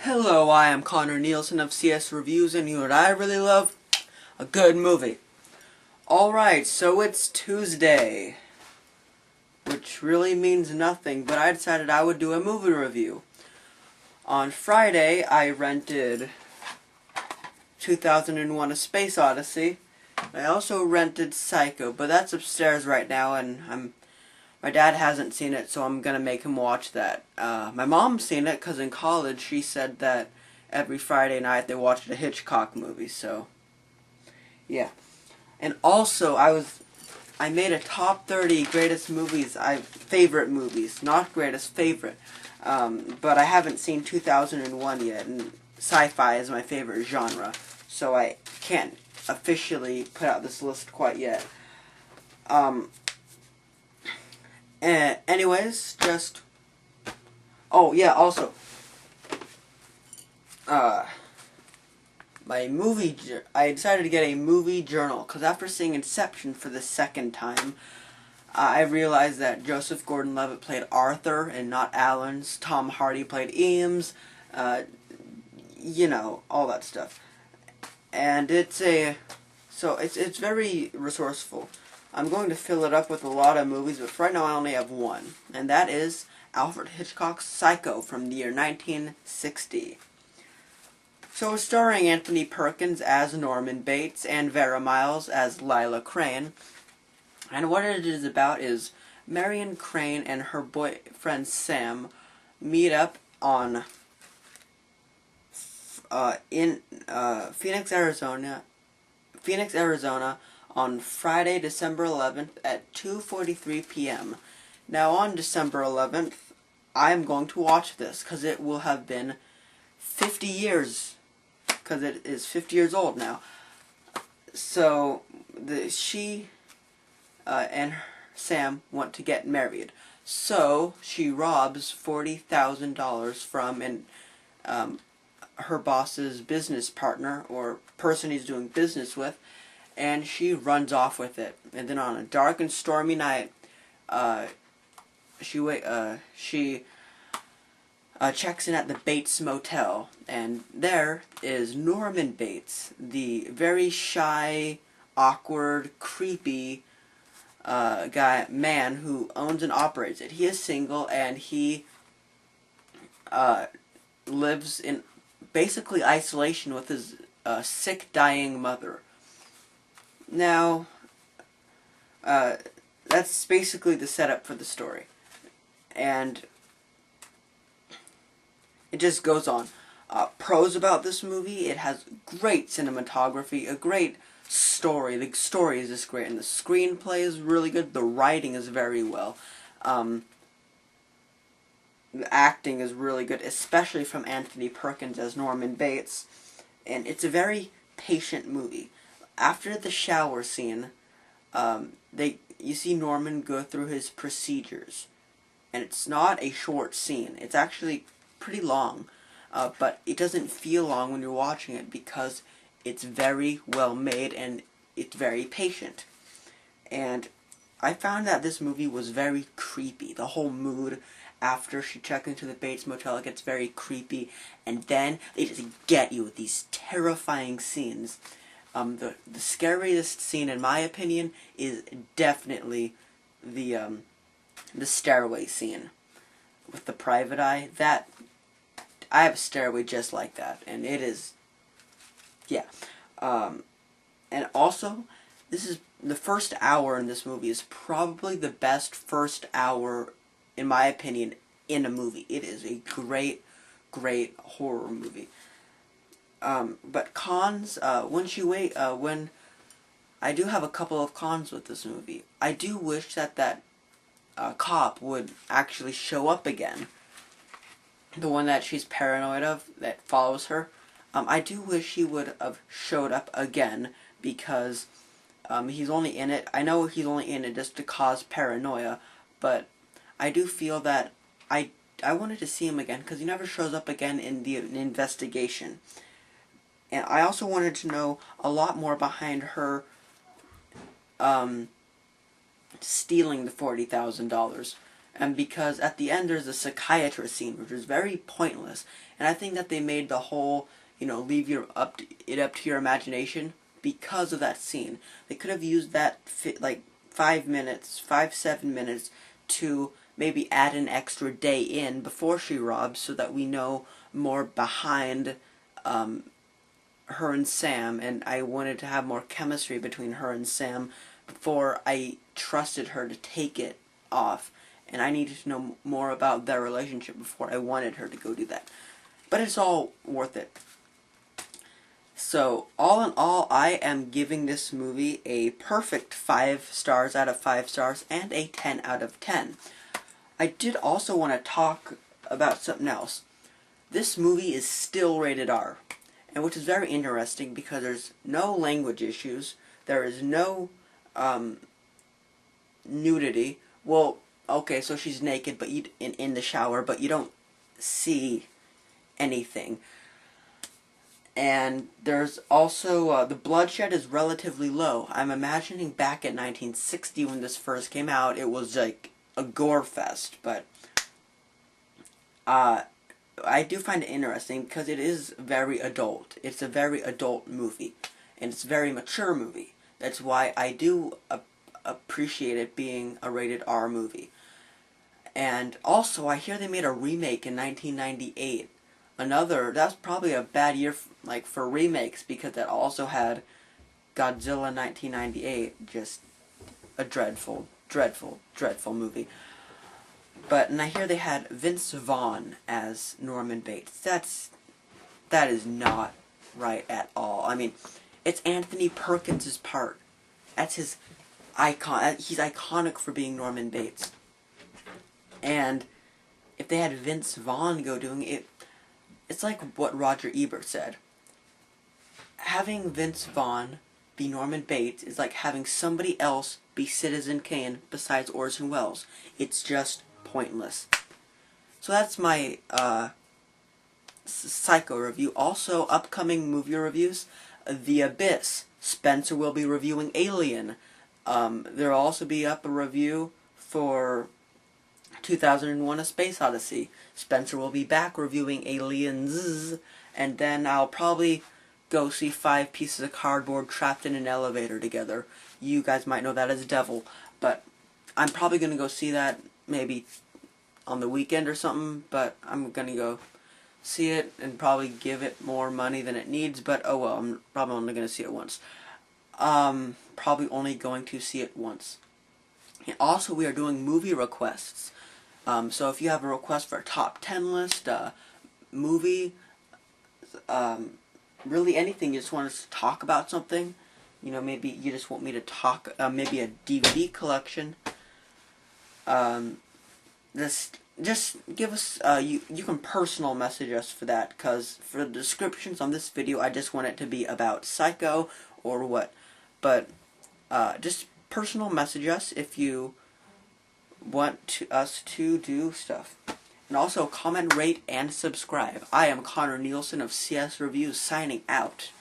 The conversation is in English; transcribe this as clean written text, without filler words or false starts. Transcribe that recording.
Hello, I am CONNERSPENCERN of C.S.REVIEWS, and you know what I really love? A good movie. Alright, so it's Tuesday, which really means nothing, but I decided I would do a movie review. On Friday, I rented 2001: A Space Odyssey. I also rented Psycho, but that's upstairs right now, and my dad hasn't seen it, so I'm gonna make him watch that. My mom's seen it, because in college she said that every Friday night they watched a Hitchcock movie, so yeah. And also, I made a top 30 greatest movies, favorite movies, not greatest, favorite. But I haven't seen 2001 yet, and sci-fi is my favorite genre, so I can't officially put out this list quite yet. Anyways, oh yeah, also, I decided to get a movie journal, because after seeing Inception for the second time, I realized that Joseph Gordon-Levitt played Arthur and not Alan's, Tom Hardy played Eames, you know, all that stuff. And it's very resourceful. I'm going to fill it up with a lot of movies, but for right now I only have one, and that is Alfred Hitchcock's Psycho from the year 1960. So it's starring Anthony Perkins as Norman Bates and Vera Miles as Lila Crane. And what it is about is Marion Crane and her boyfriend Sam meet up on in Phoenix, Arizona on Friday, December 11th at 2:43 p.m. Now on December 11th, I'm going to watch this because it will have been 50 years, because it is 50 years old now. So she and Sam want to get married. So she robs $40,000 from her boss's business partner, or person he's doing business with, and she runs off with it. And then on a dark and stormy night, she checks in at the Bates Motel, and there is Norman Bates, the very shy, awkward, creepy man who owns and operates it. He is single, and he lives in basically isolation with his sick, dying mother. Now, that's basically the setup for the story. And it just goes on. Pros about this movie: it has great cinematography, a great story. The story is just great, and the screenplay is really good. The writing is very well. The acting is really good, especially from Anthony Perkins as Norman Bates. And it's a very patient movie. After the shower scene, you see Norman go through his procedures. And it's not a short scene. It's actually pretty long. But it doesn't feel long when you're watching it, because it's very well made and it's very patient. And I found that this movie was very creepy. The whole mood after she checks into the Bates Motel, it gets very creepy, and then they just get you with these terrifying scenes. The scariest scene, in my opinion, is definitely the stairway scene with the private eye. That, I have a stairway just like that, and it is, yeah. And also, this is the first hour in this movie is probably the best first hour, in my opinion, in a movie. It is a great, great horror movie. But cons, when I do have a couple of cons with this movie. I do wish that cop would actually show up again. The one that she's paranoid of, that follows her. I do wish he would have showed up again, because he's only in it. I know he's only in it just to cause paranoia, but I do feel that I wanted to see him again, because he never shows up again in the investigation. And I also wanted to know a lot more behind her stealing the $40,000. and because at the end there's a psychiatrist scene, which is very pointless, and I think that they made the whole, leave it up to your imagination because of that scene. They could have used that, 7 minutes, to maybe add an extra day in before she robs, so that we know more behind her and Sam, and I wanted to have more chemistry between her and Sam before I trusted her to take it off, and I needed to know more about their relationship before I wanted her to go do that. But it's all worth it. So, all in all, I am giving this movie a perfect 5 stars out of 5 stars and a 10 out of 10. I did also want to talk about something else. This movie is still rated R, and which is very interesting because there's no language issues, there is no nudity. Well, okay, so she's naked, but in the shower, but you don't see anything. And there's also, the bloodshed is relatively low. I'm imagining back in 1960 when this first came out, it was like a gore fest, but I do find it interesting because it is very adult. It's a very adult movie, and it's a very mature movie. That's why I do appreciate it being a rated R movie. And also, I hear they made a remake in 1998. That's probably a bad year for remakes, because that also had Godzilla 1998, just a dreadful, dreadful, dreadful movie. And I hear they had Vince Vaughn as Norman Bates. That is not right at all. I mean, it's Anthony Perkins' part. That's his icon. He's iconic for being Norman Bates. And if they had Vince Vaughn go doing it, it's like what Roger Ebert said. Having Vince Vaughn be Norman Bates is like having somebody else be Citizen Kane besides Orson Welles. It's just pointless. So that's my Psycho review. Also, upcoming movie reviews: The Abyss. Spencer will be reviewing Alien. There will also be up a review for 2001: A Space Odyssey. Spencer will be back reviewing Aliens, and then I'll probably go see 5 pieces of cardboard trapped in an elevator together. You guys might know that as Devil, but I'm probably going to go see that maybe on the weekend or something, but I'm going to go see it and probably give it more money than it needs, but oh well, I'm probably only going to see it once. Probably only going to see it once. And also, we are doing movie requests. So if you have a request for a top 10 list, movie, really anything, you just want us to talk about something, maybe you just want me to talk, maybe a DVD collection, just give us, you can personal message us for that, because for the descriptions on this video, I just want it to be about Psycho or what, but just personal message us if you want us to do stuff. And also, comment, rate, and subscribe. I am Connor Nielsen of C.S.REVIEWS signing out.